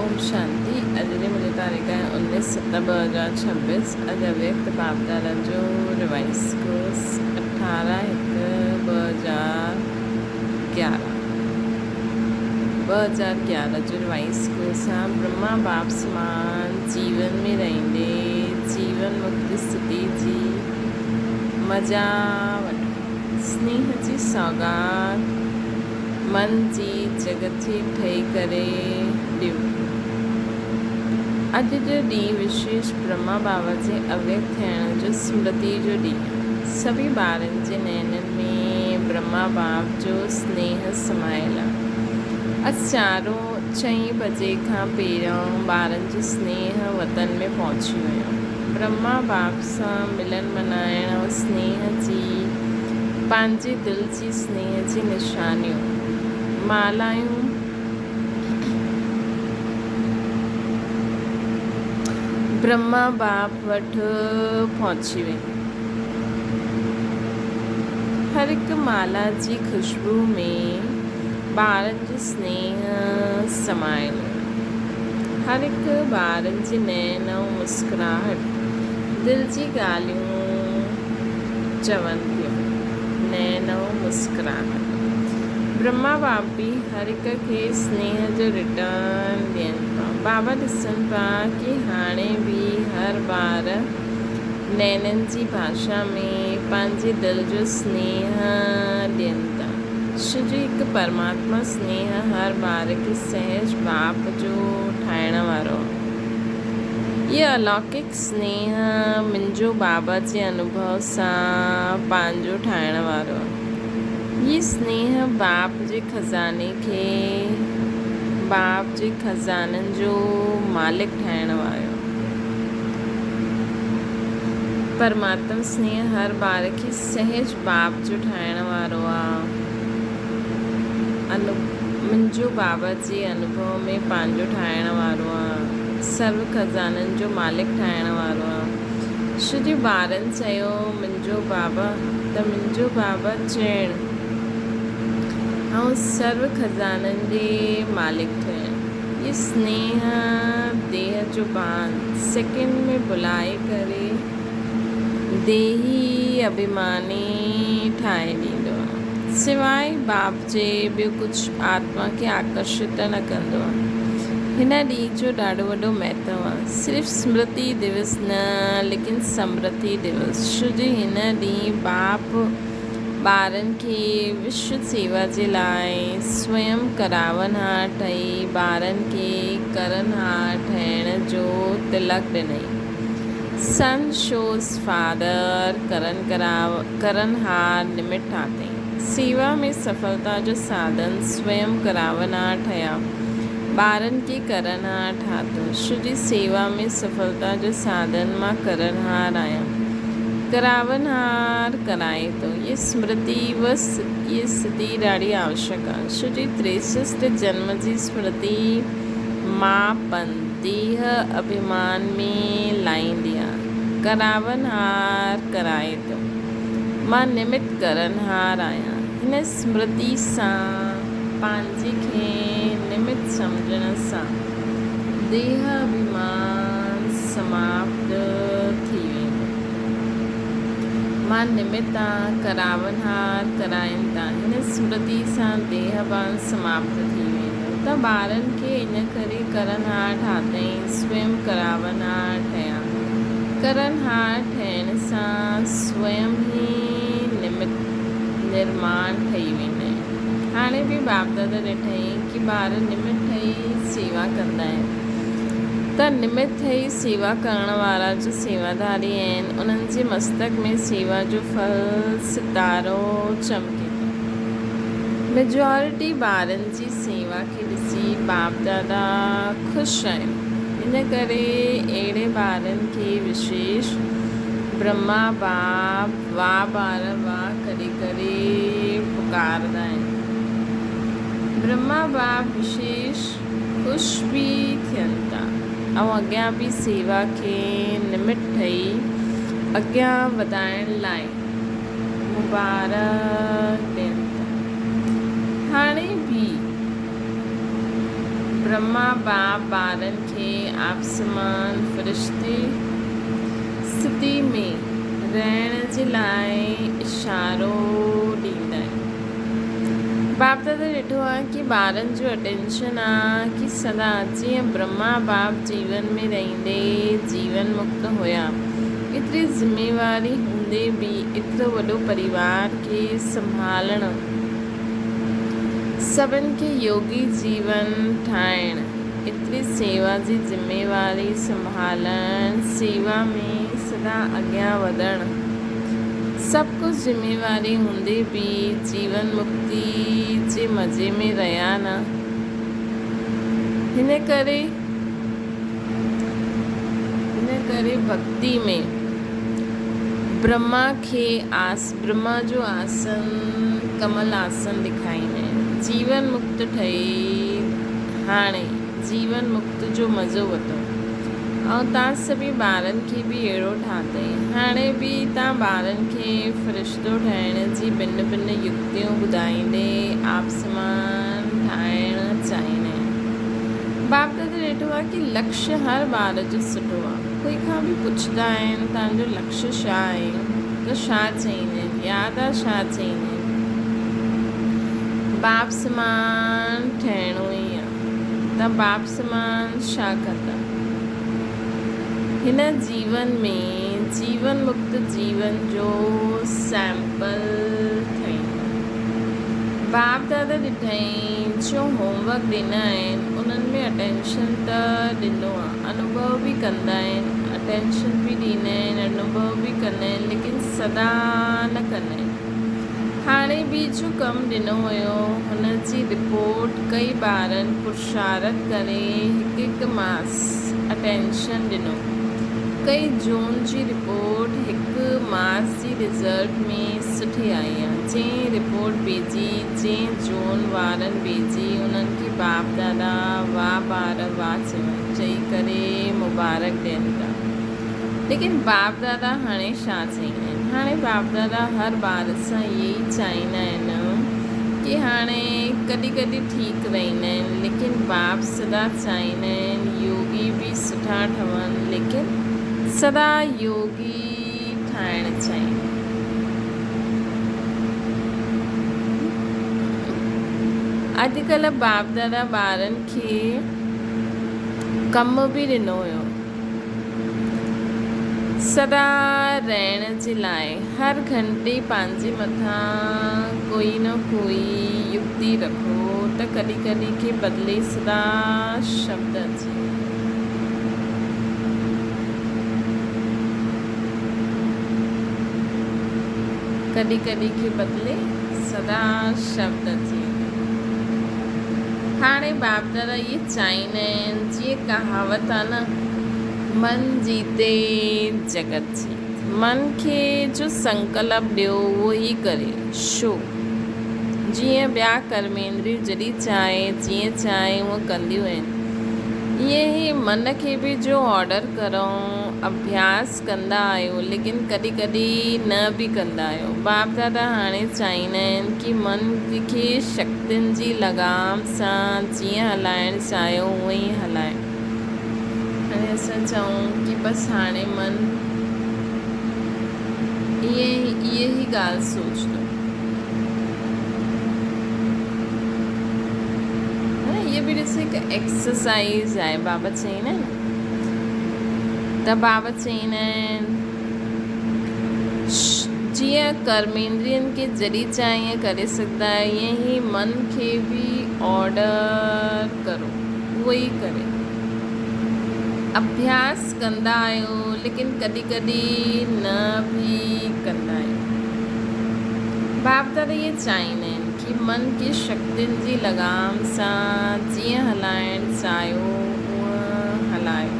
ओम शांति। अॼु जी मुंहिंजी तारीख़ आहे 19/7/2026। अॼु अव्यक्त बापदादा जो रिवाइस कोर्स 18/1/2011 जो रिवाइस कोर्स आहे। ब्रह्मा बाप समान जीवन में रहंदे जीवन मुक्ति स्थिति जी मज़ा वठो। स्नेह जी सौगात मन जी जगत जी ठही करे ॾियो। अॼु जो ॾींहुं विशेष ब्रह्मा बाबा जे अव्यक्त थियण जो स्मृति जो ॾींहुं आहे। सभी ॿारनि जे नैननि में ब्रह्मा बाप जो स्नेह समायल आहे। अॼु 4:06 बजे खां पहिरियों ॿारनि जो स्नेह वतन में पहुची वियो। ब्रह्मा बाप सां मिलन मल्हाइण ऐं स्नेह जी पंहिंजे दिलि जी स्नेह जी निशानियूं मालायूं ब्रह्मा बाप वटि पहुची वई। हर हिकु माला जी ख़ुशबू में ॿारनि जो स्नेह समायल हो। हर हिकु ॿारनि जी नैन ऐं मुस्कुराहट दिलि जी ॻाल्हियूं चवनि पियूं। नैन ऐं मुस्कुराहट ब्रह्मा बाप बि हर हिक खे स्नेह जो रिटर्न ॾियनि पिया। बाबा ॾिसनि पिया कि हाणे बि हर ॿार नैननि जी भाषा में पंहिंजे दिलि जो स्नेह ॾियनि था। छो जो हिकु परमात्मा स्नेह हर ॿार खे सहज बाप जो ठाहिण वारो। इहो अलौकिक स्नेह मुंहिंजो बाबा जे अनुभव सां पंहिंजो ठाहिण वारो। ये स्नेह बाप जे खज़ाननि जो मालिक ठाहिण वारो। परमात्मा स्नेह हर ॿार खे सहज बाप जो ठाहिण वारो आहे। मुंहिंजो बाबा जे अनुभव में पंहिंजो ठाहिण वारो आहे। सर्व खज़ाननि जो मालिक ठाहिण वारो आहे। छो जो ॿारनि चयो मुंहिंजो बाबा त मुंहिंजो बाबा चइण ऐं सर्व खज़ाननि जे मालिक ठहिण। ये स्नेह देह जो बांध सेकेंड में बुलाए करे देही अभिमानी ठाहे ॾींदो आहे। सवाइ बाप जे ॿियो कुझु आत्मा खे आकर्षित न कंदो आहे। हिन ॾींहं जो ॾाढो वॾो महत्व आहे। सिर्फ़ु स्मृति दिवस न लेकिन समृद्धि दिवस। छो जो हिन ॾींहुं बाप ॿारनि खे विश्व सेवा जे लाइ स्वयं करावनहार ठही ॿारनि खे करनहार ठहिण जो तिलक ॾिनई। सन शोज़ फादर करनहार निमित ठातई। सेवा में सफलता जो साधन स्वयं करावनहार ठहिया ॿारनि खे करनहार ठातो। छो जो सेवा में सफलता जो साधन मां करनहार आहियां। करावनहार कराए थो। ये स्मृति ये स्थिति ॾाढी आवश्यक आहे। छो जो 63 जन्म जी स्मृति मां देह अभिमान में लाहींदी आहे। करावनहार कराए थो। मां निमित करनहार आहियां। हिन स्मृति सां पंहिंजे खे निमित सम्झण सां देह अभिमान समाप्त थी वेंदो। मां निमित आहियां। करावनहार कराइनि था। हिन स्मृति सां देह अभिमान समाप्त थी वेंदो। त ॿारनि खे इन करे करनहार ठातई। स्वयं करावनहार ठहिया। करनहार ठहिण सां स्वयं ई निर्माण ठही वेंदा आहिनि। हाणे बि बाप दादा ॾिठई कि ॿार निमित ठही सेवा कंदा आहिनि। त निमित ठही सेवा करण वारा जो सेवाधारी आहिनि उन्हनि जे मस्तक में सेवा जो फल सितारो चमके थो। मेजॉरिटी ॿारनि जी सेवा खे ॾिसी बाप दादा ख़ुशि आहिनि। इन करे अहिड़े ॿारनि खे विशेष ब्रह्मा बाप वाह ॿार वाह करे पुकारंदा आहिनि। ब्रह्मा बाप विशेष ख़ुशि बि थियनि था ऐं अॻियां बि सेवा खे निमित ठही अॻियां वधाइण लाइ मुबारक ॾियनि था। हाणे बि ब्रह्मा बाप ॿारनि खे आसमान फ़रिश्ते स्थिति में रहण जे लाइ इशारो ॾींदा आहिनि। बाप दादा ॾिठो आहे कि ॿारनि जो अटेंशन आहे कि सदा जीअं ब्रह्मा बाप जीवन में रहंदे जीवन मुक्त हुया, एतिरी ज़िम्मेवारी हूंदे बि एतिरो वॾो परिवार खे संभालणु, सभिनि खे योगी जीवन ठाहिणु, एतिरी सेवा जी ज़िम्मेवारी संभालणु, सेवा में सदा अॻियां वधणु, सभु कुझु ज़िम्मेवारी हूंदे बि जीवन मुक्ति जे मज़े में रहिया न। हिन करे भक्ति में ब्रह्मा जो आसन कमल आसन ॾेखारींदा आहिनि। जीवन मुक्त ठही हाणे जीवन मुक्त जो मज़ो वठो ऐं तव्हां सभी ॿारनि खे बि अहिड़ो ठातई। हाणे बि तव्हां ॿारनि खे फ़रिश्तो ठहिण जी भिन्न भिन्न युक्तियूं ॿुधाईंदे आसमान ठाहिणु चाहींदा आहिनि। बाप दादा ॾिठो आहे कि लक्ष्य हर ॿार जो सुठो आहे। कोई खां बि पुछंदा आहिनि तव्हांजो लक्ष्य छा आहे, त छा चईंदा आहिनि, याद आहे छा चईंदा आहिनि, बाप समान ठहिणो ई आहे। त बाप समान छा कंदा हिन जीवन में, जीवन मुक्त जीवन जो सैंपल ठाहींदा। बाप दादा ॾिठई जो होमवर्क ॾिना आहिनि उन्हनि में अटेंशन त ॾिनो आहे, अनुभव बि कंदा आहिनि, अटेंशन बि ॾींदा आहिनि, अनुभव बि कंदा आहिनि, लेकिन सदा न कंदा आहिनि। हाणे बि जो कमु ॾिनो हुयो हुन जी रिपोर्ट कई ॿारनि पुरुषारत करे हिकु मास अटेंशन ॾिनो। कई जून जी रिपोर्ट हिकु मास जी रिज़ल्ट में सुठी आई आहे। जंहिं रिपोर्ट भेजी, जंहिं जून वारनि भेजी, उन्हनि खे बाप दादा वाह ॿार वाह चई करे मुबारक ॾियनि था। लेकिन बाप दादा हाणे छा चईंदा आहिनि? हाणे बाप दादा हर ॿार सां इहे ई चाहींदा आहिनि कि हाणे कॾहिं कॾहिं ठीकु रहंदा आहिनि, लेकिन बाप सदा चाहींदा आहिनि योगी बि सुठा ठहनि, लेकिन सदा योगी ठाहिणु चाहींदा आहिनि। अॼुकल्ह बाप दादा ॿारनि खे कमु बि ॾिनो हुयो सदा रहण जे लाइ। हर घंटे पंहिंजे मथां कोई न कोई युक्ति रखो त कॾहिं कॾहिं खे बदिले सदा शब्द अचे। कॾहिं कॾहिं खे बदिले सदा शब्द अचे। हाणे बाप दादा इहे चाहींदा आहिनि, जीअं कहावत आहे न, मन जीते जगत जीत। मन खे जो संकल्प ॾियो उहो ई करे छो। जीअं ॿिया कर्मेंद्रियूं जॾहिं चाहे जीअं चाहे उहो कंदियूं आहिनि, ईअं ई मन खे बि जो ऑर्डर करो, अभ्यास कंदा आहियो, लेकिन कॾहिं कॾहिं न बि कंदा आहियो। बाप दादा हाणे चाहींदा आहिनि कि मन खे शक्तियुनि जी लगाम सां जीअं हलाइणु चाहियो उअं ई हलाए। हाणे असां चऊं कि बसि हाणे मन इहे ई ॻाल्हि सोचंदो। इहे बि ॾिसो हिकु एक्सरसाइज़ आहे। बाबा चईंदा आहिनि त बाबा चईंदा आहिनि जीअं कर्मेंद्रियनि खे जॾहिं चाहे ईअं करे सघंदा आहियो, ईअं ई मन खे बि ऑर्डर करो, उहो ई करे। अभ्यास कंदा आहियो, लेकिन कॾहिं कॾहिं न बि कंदा आहियो। बाप दादा इहे चाहींदा आहिनि कि मन खे शक्तियुनि जी लगाम सां जीअं हलाइणु चाहियो उअं हलायो।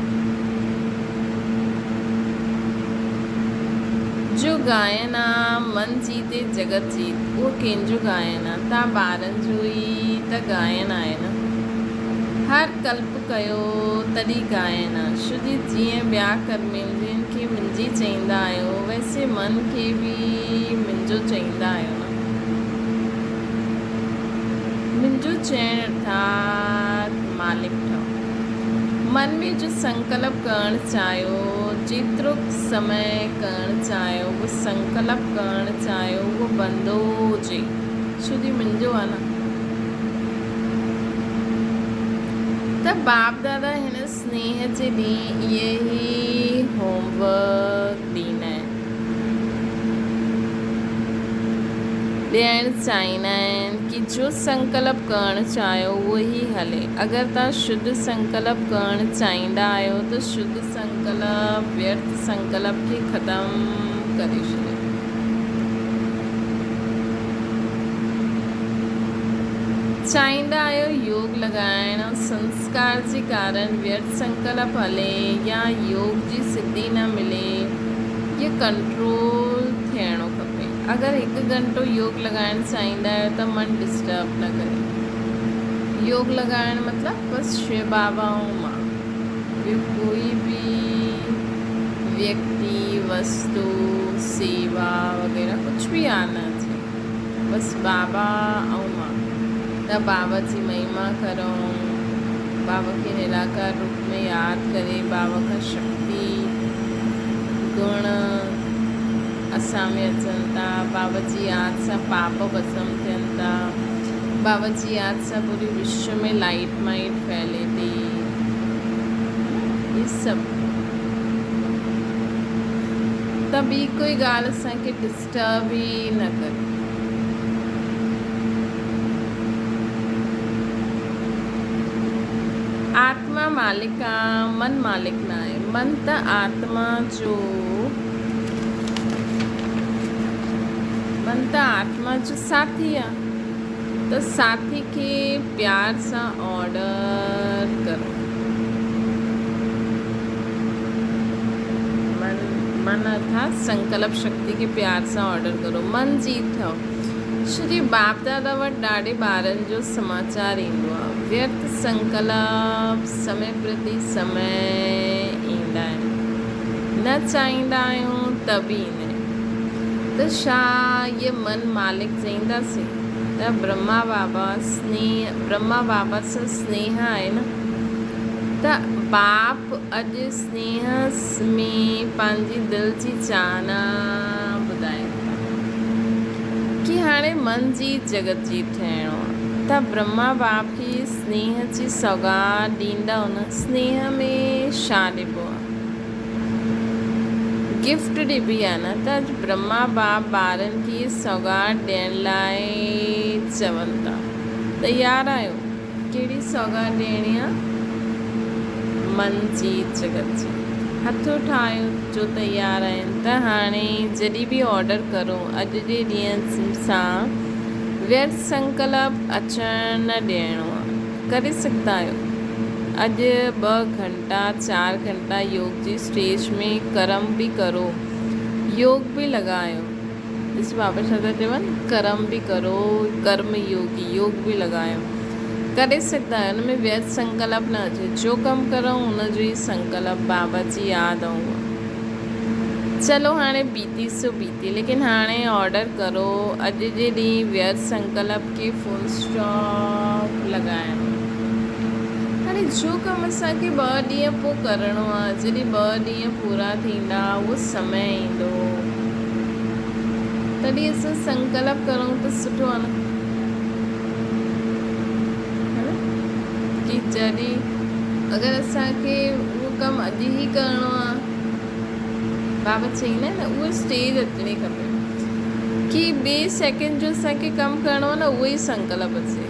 जो गायन आहे मन जीते जगत जीत, उहो कंहिंजो गायन आहे? तव्हां ॿारनि जो ई त गायन आहे न। हर कल्प कयो तॾहिं गायन आहे। शुद्धी जीअं ॿिया कर्मेंद्रियनि खे मुंहिंजी चईंदा आहियो, वैसे मन खे बि मुंहिंजो चईंदा आहियो न। मुंहिंजो चइणु अर्थात मालिक ठहो। मन में जो संकल्प करण चाहियो, जेतिरो समय करण चाहियो, वो संकल्प करण चाहियो, वो बंदो हुजे। छो जी मुंहिंजो आहे न। त बाप दादा हिन स्नेह जे ॾींहुं इहे ई होमवर्क ॾींदा आहिनि, ॾियणु चाहींदा आहिनि कि जो संकल्प करणु चाहियो उहो ई हले। अगरि तव्हां शुद्ध संकल्प करणु चाहींदा आहियो त शुद्ध संकल्प व्यर्थ संकल्प खे ख़तमु करे छॾियो। चाहींदा आहियो योग लॻाइण, संस्कार जे कारण व्यर्थ संकल्प हले या योग जी सिद्धि न मिले, ये कंट्रोल थियणो खपे। अगर 1 घंटो योग लगाइण चाहींदा आहियो त मन डिस्टर्ब न करे। योग लगाइण मतलब बस शिव बाबाओं मां ॿियो कोई भी व्यक्ति वस्तु सेवा वग़ैरह कुछ भी आना चाहिए, बस बाबा ऐं मां। त बाबा जी महिमा करो, बाबा के निराकार रूप में याद करे, बाबा का शक्ति गुण असां में अचनि था। बाबा जी याद सां पाप भस्म थियनि था। बाबा जी याद सां पूरे विश्व में लाइट माइट फैले थी। ये सभु त ॿी कोई ॻाल्हि असांखे डिस्टर्ब ई न करे। आत्मा मालिक आहे, मन मालिक न आहे। मन त आत्मा जो साथी आहे। त साथी खे प्यार सां ऑर्डर करो। मन अर्थात संकल्प शक्ति के प्यार सां ऑर्डर करो। मन जीत ठहो। श्री बाप दादा वटि ॾाढे ॿारनि जो समाचार ईंदो आहे। व्यर्थ संकल्प समय प्रति समय ईंदा आहिनि, न चाहींदा आहियूं त बि ईंदा आहिनि। त छा ये मन मालिक चईंदासीं त ब्रह्मा बाबा सां स्नेह आहे न। त बाप अॼु स्नेह में पंहिंजी दिलि जी चाहना ॿुधाए कि हाणे मन जी जगत जी ठहिणो आहे। त ब्रह्मा बाप खे स्नेह जी सौगात ॾींदा हुन। स्नेह में छा ॾिबो आहे? गिफ्ट ॾिबी आहे न। त अॼु ब्रह्मा बाप ॿारनि खे सौगात ॾियण लाइ चवनि था, तयार आहियो? कहिड़ी सौगात ॾियणी आहे? मन जी जगत जी। हथ उठायो जो तयार आहिनि। त हाणे जॾहिं बि ऑर्डर करो, अॼु जे ॾींहं सां व्यर्थ संकल्प अचणु न ॾियणो आहे। करे सघंदा आहियो। अॼु 2 घंटा 4 घंटा योग जी स्टेज में कर्म भी करो, योग भी लगायो। इस बाबा छा था चवनि? कर्म भी करो, कर्म योगी, योग भी लगायो। करे सघंदा आहियो। हुन में व्यर्थ संकल्प न अचे। जो कमु करो हुनजो ई संकल्प बाबा जी यादि ऐं चलो हाणे बीती सो बीती, लेकिन हाणे ऑर्डर करो अॼु जे ॾींहुं व्यर्थ संकल्प खे फुल स्टॉप लॻाइणो। हाणे जो कमु असांखे 2 ॾींहं पोइ करिणो आहे, जॾहिं 2 ॾींहं पूरा थींदा उहो समय ईंदो, तॾहिं असां संकल्प करूं त सुठो आहे न। कि जॾहिं अगरि असांखे उहो कमु अॼु ई करिणो आहे, बाबा चईंदा आहिनि न, उहा स्टेज अचणी खपे कि ॿिए सेकेंड जो असांखे कमु करिणो आहे न, उहो ई संकल्प अचे।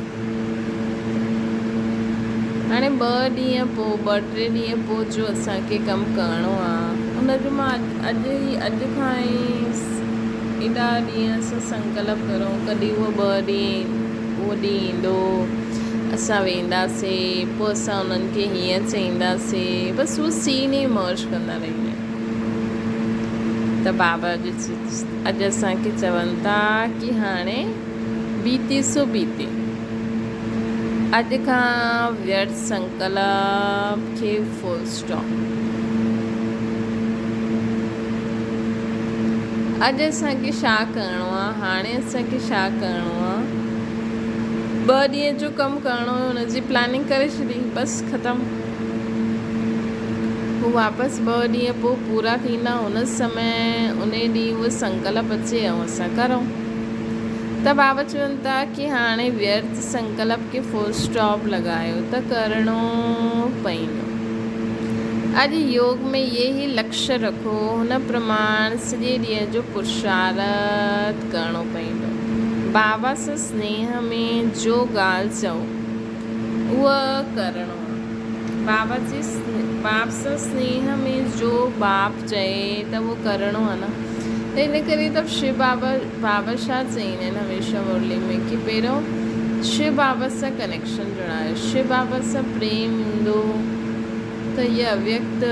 हाणे 2 ॾींहं पोइ 2-3 ॾींहं पोइ जो असांखे कमु करिणो आहे, उनजो मां अॼु खां ई एॾा ॾींहं असां संकल्प करूं। कॾहिं उहो 2 ॾींहं उहो ॾींहुं ईंदो, असां वेंदासीं, पोइ असां उन्हनि खे हीअं चईंदासीं, बसि उहो सीन ई मौज कंदा रहींदा आहियूं। त बाबा अॼु असांखे चवनि था कि हाणे बीती सो बीती। अॼु खां व्यर्थ संकल्प खे फुल स्टॉप। अॼु असांखे छा करिणो आहे, हाणे असांखे छा करिणो आहे? 2 ॾींहं जो कमु करिणो हुयो, हुनजी प्लानिंग करे छॾी, बसि ख़तमु। हू वापसि 2 ॾींहं पोइ पूरा थींदा, उन समय उन ॾींहुं उहो संकल्प अचे ऐं असां करूं। त बाबा चवनि था कि हाणे व्यर्थ संकल्प खे फुल स्टॉप लॻायो त करिणो पवंदो। अॼु योग में ये ई लक्ष्य रखो, हुन प्रमाण सॼे ॾींहं जो पुरुषार्थ करिणो पवंदो। बाबा सां स्नेह में जो ॻाल्हि चओ उहा करिणो आहे। बाप सां स्नेह में जो बाप चए त उहो करिणो आहे न। त इन करे त शिव बाबा छा चईंदा आहिनि हमेशह मुरली में कि पहिरियों शिव बाबा सां कनेक्शन जुड़ायो, शिव बाबा सां प्रेम ईंदो त इहा अव्यक्त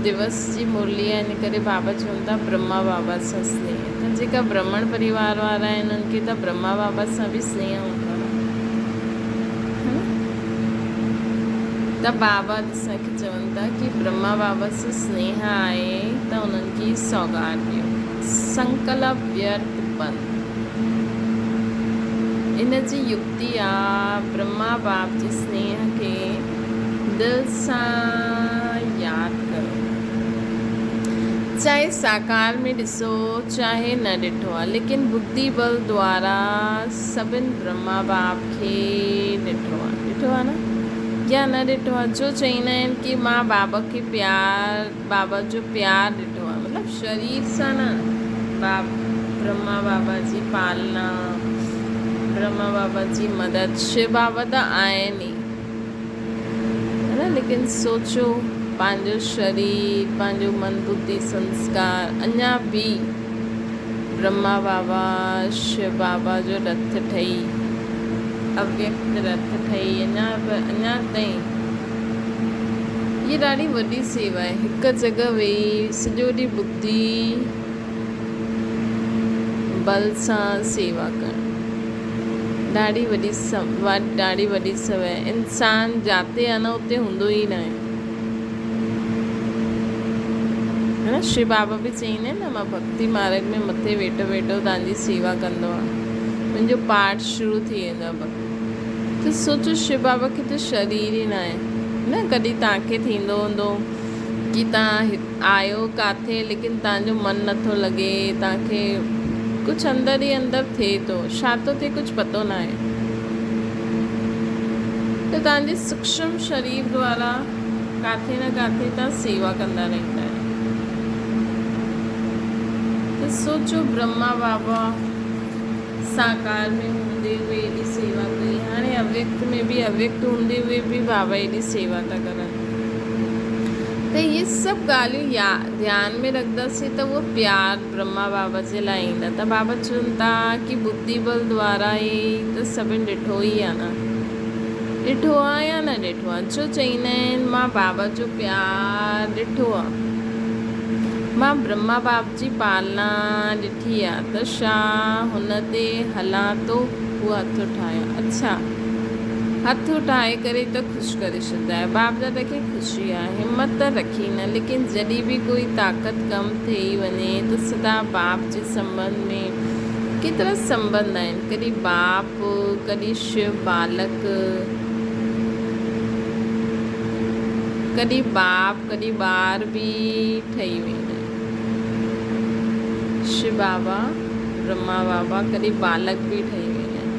दिवस जी मुरली आहे। इन करे बाबा चवनि था ब्रह्मा बाबा सां स्नेह। त जेका ब्राह्मण परिवार वारा आहिनि उनखे त ब्रह्मा बाबा सां बि स्नेह हूंदो आहे। त बाबा असांखे चवनि था कि ब्रह्मा बाबा सां स्नेह आहे त उन्हनि खे सौगात ॾियो, संकल्प व्यर्थ बंद। इन जी युक्ति आहे ब्रह्मा बाप जी स्नेह खे दिल सां यादि करो, चाहे साकार में ॾिसो चाहे न ॾिठो आहे, लेकिन बुद्धि बल द्वारा सभिनि ब्रह्मा बाप खे ॾिठो आहे न या न ॾिठो आहे। जो चईंदा आहिनि कि मां बाबा खे बाबा जो प्यार ॾिठो आहे, मतिलबु शरीर सां न, ब्रह्मा बाबा जी पालना, ब्रह्मा बाबा जी मदद, शिव बाबा त आहिनि है न, लेकिन सोचो पंहिंजो शरीर, पंहिंजो मन बुद्धि संस्कार अञा बि ब्रह्मा बाबा शिव बाबा जो रथ ठही, अव्यक्त रथ ठही अञा ताईं। ये ॾाढी वॾी सेवा आहे, हिकु जॻह वेही सॼो ॾींहुं बुद्धि बल सां सेवा करणु ॾाढी वॾी सेवा आहे। इंसान जाते आहे न उते हूंदो ई न आहे, है न। शिव बाबा बि चईंदा आहिनि न, मां भक्ति मार्ग में मथे वेठो वेठो तव्हांजी सेवा कंदो आहे, मुंहिंजो पाठ शुरू थी वेंदो आहे। त सोचो शिव बाबा खे त शरीर ई न आहे न। कॾहिं तव्हांखे थींदो हूंदो कि तव्हां आयो काथे लेकिन तव्हांजो मन नथो लॻे, तव्हांखे कुझु अंदर ई अंदर थिए थो, छा थो थिए कुझु पतो न आहे। त तव्हांजे सूक्ष्म शरीर द्वारा काथे न काथे तव्हां सेवा कंदा रहंदा आहियो। त सोचो ब्रह्मा बाबा साकार में हूंदे हुए एॾी सेवा कई, हाणे अव्यक्त में बि, अव्यक्त हूंदे हुए बि बाबा एॾी सेवा था करनि। त इहे सभु ॻाल्हियूं ध्यान में रखंदासीं त उहो प्यार ब्रह्मा बाबा जे लाइ ईंदा। त बाबा चवनि था कि बुद्धि बल द्वारा ई त सभिनि ॾिठो ई आहे न, ॾिठो आहे या न ॾिठो आहे। जो चईंदा आहिनि मां बाबा जो प्यार ॾिठो आहे, मां ब्रह्मा बाप जी पालना ॾिठी आहे, त छा हुन ते हलां तो उहा हथ उठाया। अच्छा, हथ उठाए करे त ख़ुशि करे छॾंदा आहे, बाप दादा खे ख़ुशी आहे, हिमत त रखी न। लेकिन जॾहिं बि कोई ताक़त कम थी वञे त सदा बाप जे संबंध में केतिरा संबंध आहिनि, कॾहिं बाप, कॾहिं शिव बालक, कॾहिं बाप कॾहिं ॿार बि ठही वेंदा आहिनि। शिव बाबा ब्रह्मा बाबा कॾहिं बालक बि ठही वेंदा आहिनि,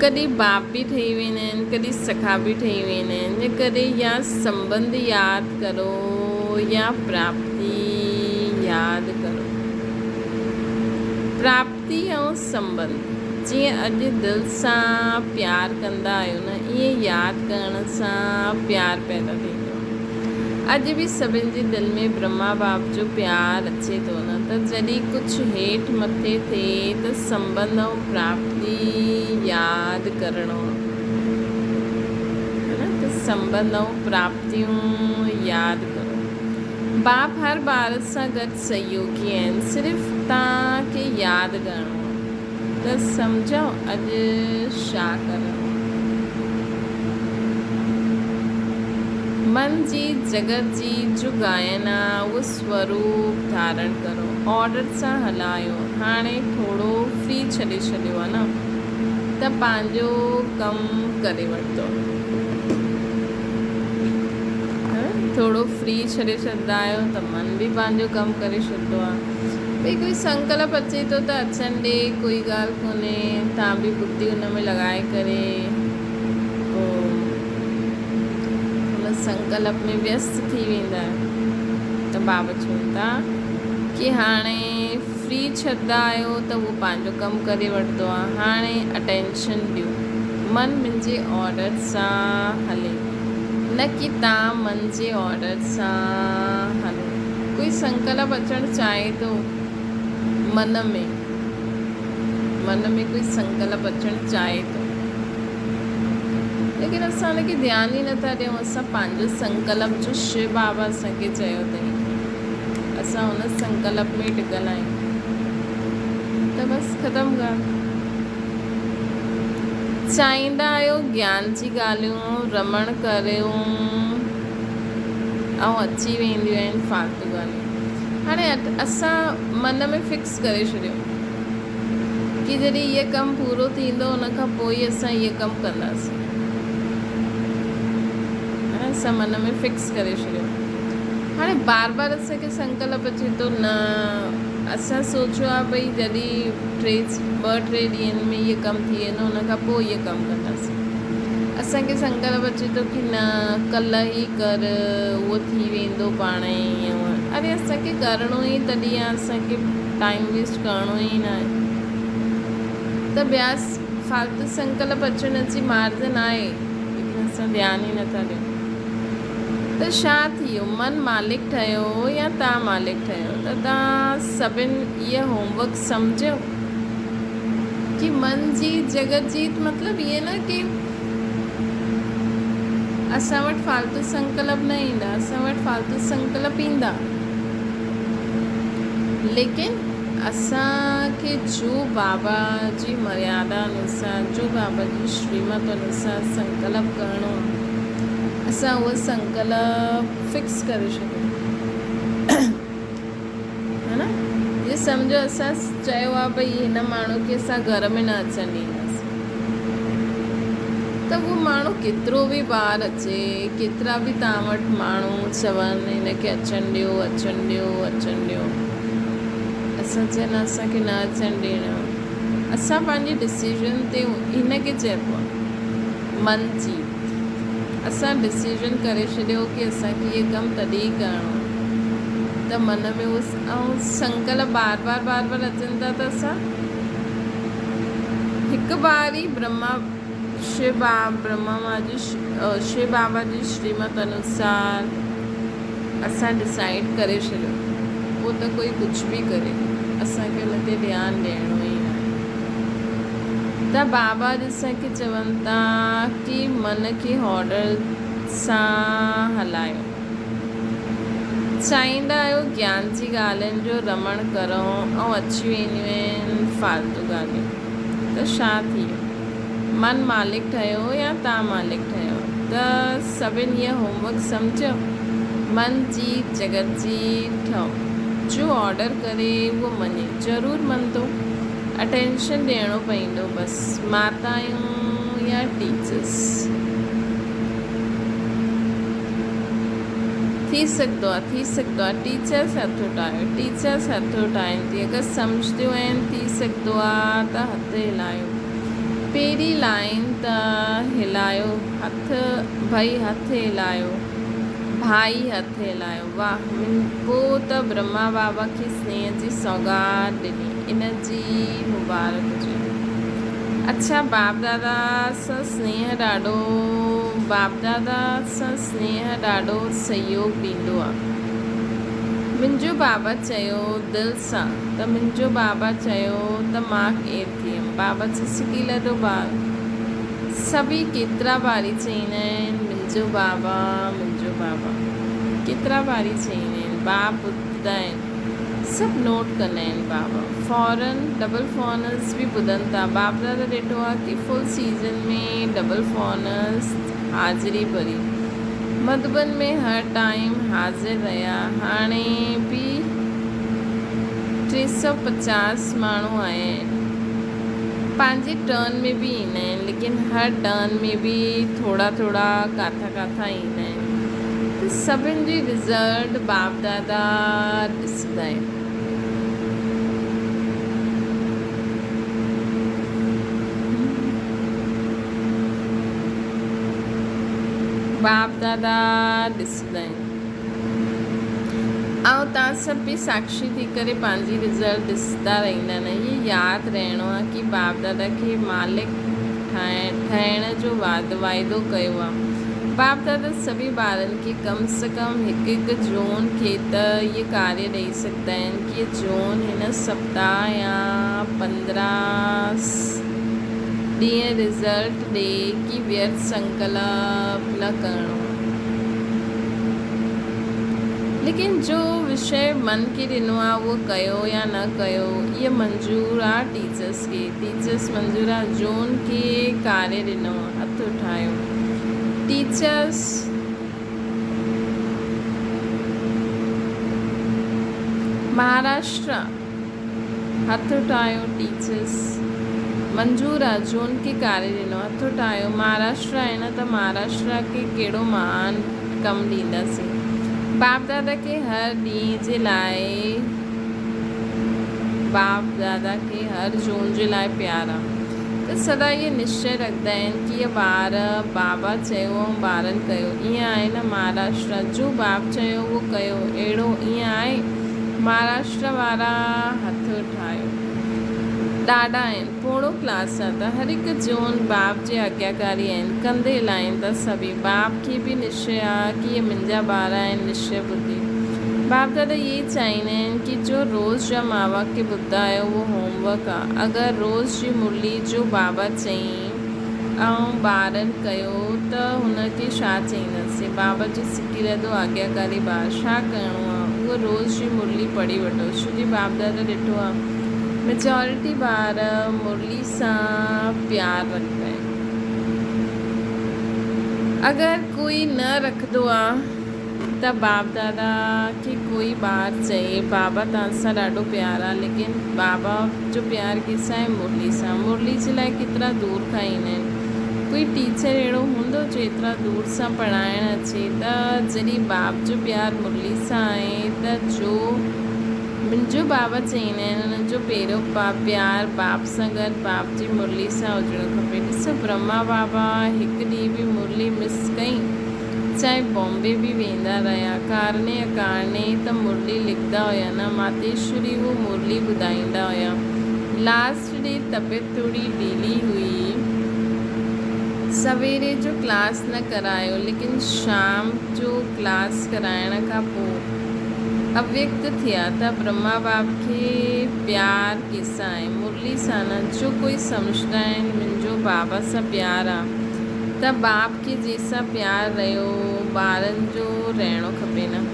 कॾहिं बाप बि ठही वेंदा आहिनि, कॾहिं सखा बि ठही वेंदा आहिनि। कॾहिं या संबंध यादि करो या प्राप्ति यादि करो। प्राप्ति ऐं संबंध, जीअं अॼु दिलि सां प्यार कंदा आहियो न, ईअं यादि करण सां प्यार पैदा थींदो। अॼु बि सभिनि जे दिलि में ब्रह्मा बाप जो प्यार अचे थो न, त जॾहिं कुझु हेठि मथे थिए त संबंध ऐं प्राप्ति यादि करणो है न। त संबंध ऐं प्राप्तियूं यादि करो। बाप हर ॿार सां गॾु सहयोगी आहिनि, सिर्फ़ु तव्हांखे यादि करणो त सम्झो अॼु छा करणो। मन जी जगत जी जो गायन आहे उहो स्वरूप धारण करो, ऑर्डर सां हलायो। हाणे थोरो फ्री छॾे छॾियो आहे न, त पंहिंजो कमु करे वठंदो। थोरो फ्री छॾे छॾंदा आहियो त मन बि पंहिंजो कमु करे छॾंदो आहे। भई कोई संकल्प अचे थो त अचनि ॾे, कोई ॻाल्हि कोन्हे, तव्हां बि बुद्धि हुन में लॻाए करे पोइ हुन संकल्प में व्यस्त थी वेंदा आहियो। त बाबा चवनि था कि हाणे फ्री छॾंदा आहियो त उहो पंहिंजो कमु करे वठंदो आहे। हाणे अटेंशन ॾियो, मन मुंहिंजे ऑर्डर सां हले, न कि तव्हां मन जे ऑर्डर सां हलो। कोई संकल्प अचणु चाहे थो मन में कोई संकल्प अचणु चाहे थो, लेकिन असां हुनखे ध्यानु ई नथा ॾियूं। असां पंहिंजो संकल्प जो शिव बाबा असांखे चयो अथई, असां हुन संकल्प में टिकल आहियूं, त बसि ख़तमु ॻाल्हि। चाहींदा आहियो ज्ञान जी ॻाल्हियूं रमण करियो ऐं अची वेंदियूं आहिनि फालतू ॻाल्हियूं। हाणे असां मन में फिक्स करे छॾियो कि जॾहिं इहो कमु पूरो थींदो उन खां पोइ ई असां इहो कमु कंदासीं। असां मन में फिक्स करे छॾियो। हाणे बार बार असांखे संकल्प अचे थो, न असां सोचियो आहे भई जॾहिं 2-3 ॾींहंनि में इहो कमु थी वेंदो उन खां पोइ इहो कमु कंदासीं। असांखे संकल्प अचे थो कि न कल्ह ई कर, उहो थी वेंदो पाण ई। अरे असांखे करिणो ई तॾहिं आहे, असांखे टाइम वेस्ट करिणो ई न आहे। त ॿिया फालतू संकल्प अचण जी मार्ज़ न आहे, लेकिन असां ध्यानु ई नथा ॾियूं। त छा थी वियो, मन मालिक ठहियो या तव्हां मालिक ठहियो? त तव्हां सभिनि इहा होमवर्क सम्झो कि मन जी जगत जीत मतिलबु इहे न कि असां वटि फालतू संकल्प न ईंदा, असां वटि फालतू संकल्प ईंदा, लेकिन असांखे जो बाबा जी मर्यादा अनुसार, जो बाबा जी श्रीमत अनुसार संकल्प करिणो आहे, असां उहो संकल्प फिक्स करे छॾियो, है न। ये सम्झो असां चयो आहे भई हिन माण्हू खे असां घर में न अचणु ॾींदासीं, त उहो माण्हू केतिरो बि ॿाहिरि अचे, केतिरा बि तव्हां वटि माण्हू चवनि हिनखे अचणु ॾियो, अचणु ॾियो, अचणु ॾियो, असां चवनि असांखे न अचणु ॾियणो। असां पंहिंजी डिसीजन ते हिनखे चइबो आहे मन जी। असां डिसीजन करे छॾियो कि असांखे इहे कमु तॾहिं करिणो, त मन में उहो ऐं संकल्प बार बार अचनि था, त असां हिकु बार ई शिव बाबा जी श्रीमत अनुसार असां डिसाइड करे छॾियो, पोइ त कोई कुझु बि करे असांखे हुन ते ध्यानु ॾियणो ई न आहे। त बाबा असांखे चवनि था कि मन खे ऑर्डर सां हलायो। चाहींदा आहियो ज्ञान जी ॻाल्हियुनि जो रमण करो ऐं अची वेंदियूं आहिनि फालतू ॻाल्हियूं, त छा थी वियो, मन मालिक ठहियो या तव्हां मालिक ठहियो? त सभिनि इहा होमवर्क सम्झो, मन जी जगत जी ठहो, जो ऑर्डर करे उहो मञे, ज़रूरु मञंदो, अटेंशन ॾियणो पवंदो, बसि माताऊं या टीचर्स थी सघंदो आहे टीचर्स हथ उठाइनि थी, अगरि सम्झंदियूं आहिनि थी सघंदो आहे त हथ हिलायो, पहिरीं लाइन त हिलायो, हथ हिलायो, भाई हथ हिलायो, वाह। पोइ त ब्रह्मा बाबा खे स्नेह जी सौगात ॾिनी, इन जी मुबारक हुजे। अच्छा, बाप दादा सां स्नेह ॾाढो सहयोग ॾींदो आहे। मुंहिंजो बाबा चयो दिलि सां, त मुंहिंजो बाबा चयो त मां केरु थियमि। बाबा सिकी लधो ॿार, सभी केतिरा बारी चईंदा आहिनि मुंहिंजो बाबा केतिरा बारी चईंदा आहिनि, बाप ॿुधंदा आहिनि, सभु नोट कंदा आहिनि बाबा। फॉरन डबल फॉर्नर्स बि ॿुधनि था। बाप दादा ॾिठो आहे कि फुल सीज़न में डबल फॉर्नर्स हाज़िरी भरी, मधुबन में हर टाइम हाज़िर रहिया। हाणे भी 350 माण्हू आया आहिनि। पंहिंजे टर्न में बि ईंदा आहिनि, लेकिन हर टर्न में बि थोरा थोरा काथा काथा ईंदा आहिनि। त सभिनि जी रिज़ल्ट बाप दादा ॾिसंदा आहिनि। बाप दादा ॾिसंदा आहिनि। ऐं तव्हां सभु बि साक्षी थी करे पंहिंजी रिज़ल्ट ॾिसंदा रहंदा आहिनि। इहे यादि रहणो आहे कि बाप दादा खे मालिक ठहिण जो वाइदो कयो आहे। बाप दादा सभी ॿारनि खे कम से कम हिकु जून खे त इहे कार्य ॾेई सघंदा आहिनि कि जून हिन सप्ताह या 15 ॾींहं रिज़ल्ट ॾे कि व्यर्थ संकल्प न करिणो। लेकिन जो विषय मन खे ॾिनो आहे उहो कयो या न कयो, इहा मंज़ूर आहे टीचर्स खे। टीचर्स मंज़ूर आहे। जून खे कार्य ॾिनो, हथ उठायो। टीचर्स महाराष्ट्र, हथ उठायो। टीचर्स मंज़ूर आहे। जून खे कार्य ॾिनो, हथ उठायो। महाराष्ट्र आहे न, त महाराष्ट्र खे कहिड़ो महान कमु ॾींदासीं। बाप दादा के हर ॾींहं जे लाइ, बाप दादा के हर जून जे लाइ प्यार आहे। त सदा इहे निश्चय रखंदा आहिनि कि इहे ॿार बाबा चयो ऐं ॿारनि कयो। ईअं आहे न महाराष्ट्र, जो बाप चयो उहो कयो, अहिड़ो ईअं आहे। महाराष्ट्र वारा हथ उठायो। ॾाढा आहिनि, पोड़ो क्लास आहे। त हर हिकु जून बाप जे आज्ञाकारी आहिनि, कंधे हिलाइनि था सभी। बाप खे बि निश्चय आहे कि इहे मुंहिंजा ॿार आहिनि, निश्चय बुद्धि। बाप दादा इहे चाहींदा आहिनि कि जो रोज़ जा माउ बाप खे ॿुधायो उहो होमवर्क आहे। अगरि रोज़ जी मुरली जो बाबा चयईं ऐं ॿारनि कयो त हुनखे छा चईंदासीं। बाबा जो सिकी रहंदो आज्ञाकारी ॿार, छा करिणो आहे उहो रोज़ जी मुरली पढ़ी वठो। छो जी बाप दादा ॾिठो आहे मेजॉरिटी ॿार मुरली सां प्यार रखंदा आहिनि। अगरि कोई न रखंदो आहे त बाप दादा खे कोई ॿार चए बाबा तव्हां सां ॾाढो प्यार आहे, लेकिन बाबा जो प्यार कंहिंसां आहे, मुरली सां। मुरली जे लाइ केतिरा दूर खां ईंदा आहिनि। कोई टीचर अहिड़ो हूंदो जो एतिरा दूर सां पढ़ाइणु अचे। त जॾहिं बाप जो प्यार मुरली सां आहे त जो मुंहिंजो बाबा चईंदा आहिनि हुननि जो पहिरियों प्यार बाप सां गॾु बाप जी मुरली सां हुजणु खपे। ॾिसो ब्रह्मा बाबा हिकु ॾींहुं बि मुरली मिस कई, चाहे बॉम्बे बि वेंदा रहिया, कारणे अकारणे त मुरली लिखंदा हुया न। मातेश्वरी वो मुरली ॿुधाईंदा हुया। लास्ट डे तबियत थोरी ढीली हुई, सवेरे जो क्लास न करायो, लेकिन शाम जो क्लास कराइण खां पोइ अव्यक्त थिया। त ब्रह्मा बाप खे प्यार कंहिंसां आहे, मुरली सां न। जो कोई सम्झंदा आहिनि मुंहिंजो बाबा सां प्यार आहे, त बाप खे जंहिंसां प्यार रहियो ॿारनि जो रहणो खपे न।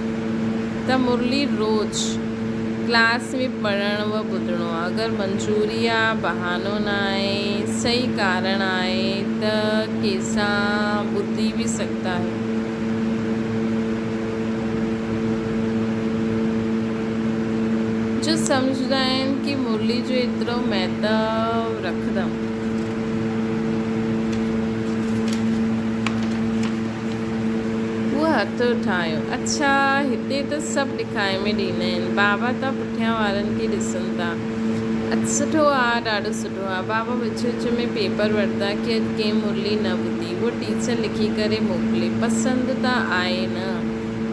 त मुरली रोज़ क्लास में पढ़णु व ॿुधणो आहे। अगरि मंज़ूरी आहे, बहानो न आहे, सही कारण आहे त कंहिंसां ॿुधी बि सघंदा है। जो सम्झंदा आहिनि कि मुरली जो एतिरो महत्व रखंदमि, उहो हथ उठायो। अच्छा, हिते त सभु ॾेखारे में ॾींदा आहिनि, बाबा त पुठियां वारनि खे ॾिसनि था। सुठो आहे, ॾाढो सुठो आहे। बाबा विच विच में पेपर वठंदा कि अॼु कंहिं मुरली न ॿुधी, उहो टीचर लिखी करे मोकिले। पसंदि त आहे न।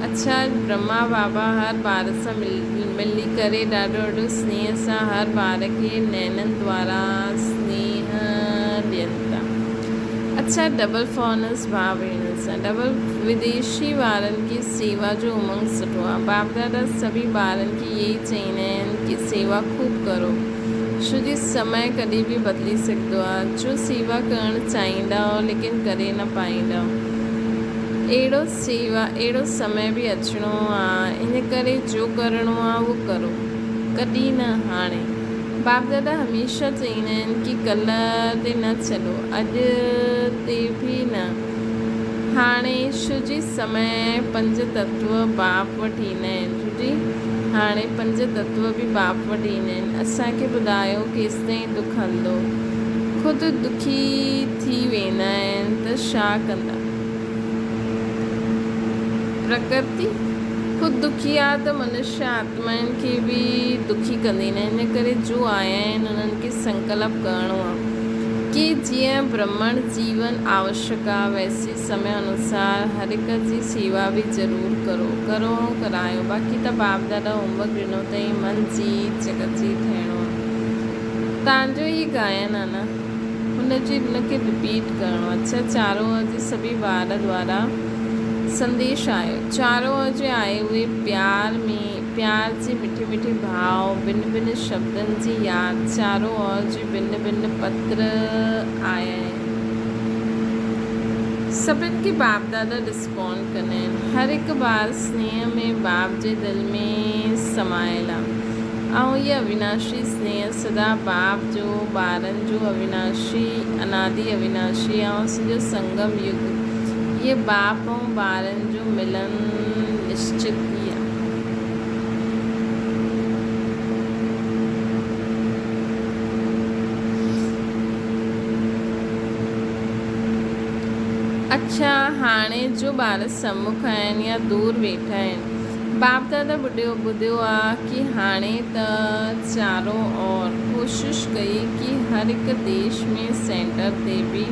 अच्छा, ब्रह्मा बाबा हर ॿार सां मिली करे ॾाढो स्नेह सां हर ॿार खे नैननि द्वारा स्नेह ॾियनि था। अच्छा, डबल फॉरनर्स भाउ भेण सां, डबल विदेशी वारनि खे सेवा जो उमंग सुठो आहे। बाप दादा सभी ॿारनि खे इहे ई चईंदा आहिनि कि सेवा खूब करो, छो जो समय कॾहिं बि बदिली सघंदो आहे। जो सेवा करणु चाहींदा हो लेकिन करे न पाईंदा, अहिड़ो समय बि अचिणो आहे। इन करे जो करिणो आहे उहो करो, कॾहिं न हाणे। बाप दादा हमेशह चईंदा आहिनि कि कल्ह ते न चलो, अॼु ते बि न, हाणे शुजी समय पंज तत्व बाप वठी ईंदा आहिनि। शुजी हाणे पंज तत्व बि बाप वठी ईंदा आहिनि। असांखे ॿुधायो केसिताईं दुखु हलंदो। ख़ुदि दुखी थी वेंदा आहिनि त छा कंदा? प्रकृति ख़ुदि दुखी आहे त मनुष्य आत्माउनि खे बि दुखी कंदी न। इन करे जो आया आहिनि उन्हनि खे संकल्प करिणो आहे कि जीअं ब्रह्मण जीवन आवश्यक आहे वैसे समय अनुसार हर हिक जी सेवा बि ज़रूरु करो करायो। बाक़ी त बाप दादा होमवर्क ॾिनो अथई मन जीत जगत जी ठहिणो आहे। तव्हांजो ही गायन आहे न, हुनखे रिपीट करिणो आहे। अच्छा, चारों ओर जे सभी ॿार द्वारा संदेश आयो। चारों ओर जे आए हुए प्यार जे मिठे मिठे भाव, भिन्न भिन्न शब्दनि जी यादि, चारों ओर जे भिन्न भिन्न पत्र आया आहिनि। सभिनि खे बाप दादा रिस्पॉन्ड कंदा आहिनि। हर हिकु ॿार स्नेह में बाप जे दिलि में समायल आहे ऐं इहा अविनाशी स्नेह सदा बाप जो ॿारनि जो अविनाशी अनादि अविनाशी ऐं सॼो संगम युग ये बाप ऐं ॿारनि जो मिलन निश्चित ई आहे। अच्छा, हाणे जो ॿार सम्मुख आहिनि या दूर वेठा आहिनि, बाप दादा ॿुधियो आहे कि हाणे त चारों ओर कोशिशि कई कि हर हिकु देश में सेंटर ते बि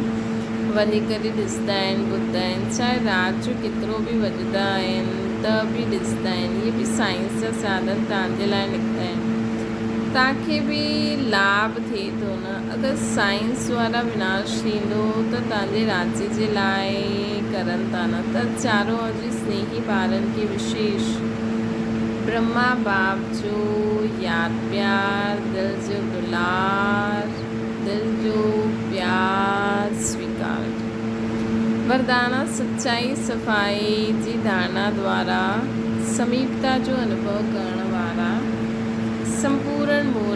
वञी करे ॾिसंदा आहिनि, ॿुधंदा आहिनि। चाहे राति जो केतिरो बि वॼंदा आहिनि त बि ॾिसंदा आहिनि। इहे बि साइंस जा साधन तव्हांजे लाइ निकिता आहिनि। तव्हांखे बि लाभ थिए थो न। अगरि साइंस वारा विनाश थींदो त तव्हांजे राज्य जे लाइ करनि था न। त चारों ओर जी स्नेही ॿारनि खे विशेष ब्रह्मा बाप जो यादि प्यार, दिल जो दुलार, दिल जो प्यार स्वीकार। वरदाना सच्चाई सफ़ाई जी धारणा द्वारा समीपता जो अनुभव करण वारा संपूर्ण मूर्त।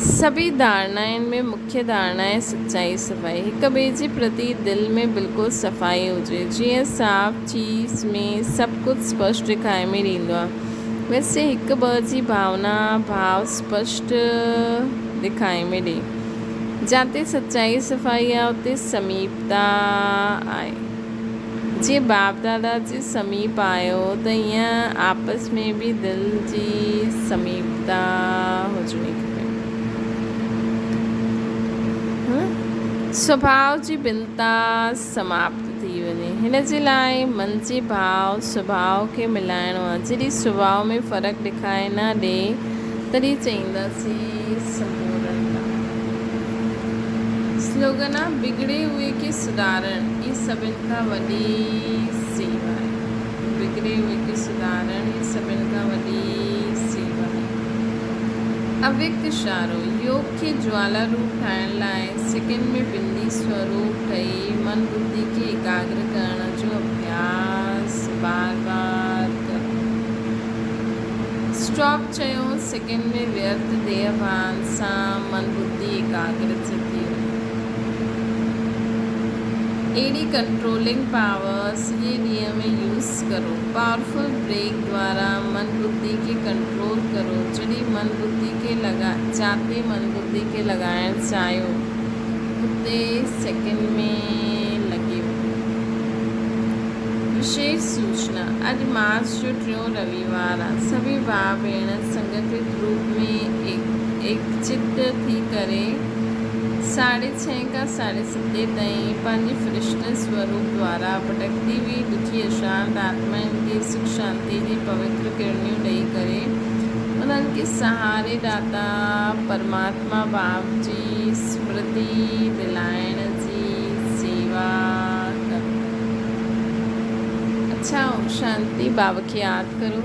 सभी धारणाउनि में मुख्य धारणा आहे सच्चाई सफ़ाई। हिक ॿिए जे प्रति दिलि में बिल्कुलु सफ़ाई हुजे। जीअं साफ़ चीज़ में सभु कुझु स्पष्ट ॾेखारे में ईंदो आहे, वैसे हिकु ॿ जी भावना भाव स्पष्ट ॾेखारे में ॾे। जिते सच्चाई सफ़ाई आहे उते समीपता आहे। जीअं बाप दादा जे समीप आयो त ईअं आपस में बि दिलि जी समीपता हुजणी खपे। स्वभाव जी भिन्नता समाप्त थी वञे। हिन जे लाइ मन जे भाव स्वभाव खे मिलाइणो आहे। जॾहिं स्वभाव में फ़र्क़ु ॾेखारे न ॾे तॾहिं चईंदासीं संपूर्णता। स्लोगन आहे बिगड़े हुए खे सुधारण ई सभिनि खां वॾी सेवा आहे। बिगड़े हुए खे सुधारण ई सभिनि खां वॾी सेवा आहे। अव्यक्त इशारो योग खे ज्वाला रूप ठाहिण लाइ सेकंड में बिंदी स्वरूप ठही मन बुद्धि खे एकाग्र करण जो अभ्यास बार बार करो। स्टॉप चयो सेकंड में व्यर्थ देह भान सां मन बुद्धि एकाग्र थी वञे। अहिड़ी कंट्रोलिंग पावर सॼे ॾींहं में यूज़ करो। पावरफुल ब्रेक द्वारा मन बुद्धि खे कंट्रोल करो। जॾहिं मन बुद्धि खे जाते मन बुद्धि खे लॻाइण चाहियो उते सेकंड में लॻे वञो। विशेष सूचना, अॼु मार्च जो 3 रविवार आहे। सभी भाउ भेण संगठित रूप में एकचित थी करे 6:30 खां 7:30 ताईं पंहिंजे फरिश्ते स्वरूप द्वारा भटकती हुई दुखी अशांत आत्माउनि खे सुख शांति जी पवित्र किरणियूं ॾेई करे उन्हनि खे सहारे ॾाता परमात्मा बाप जी स्मृति दिलाइण जी सेवा करो। अच्छा, ओम शांति। बाबा खे यादि करो।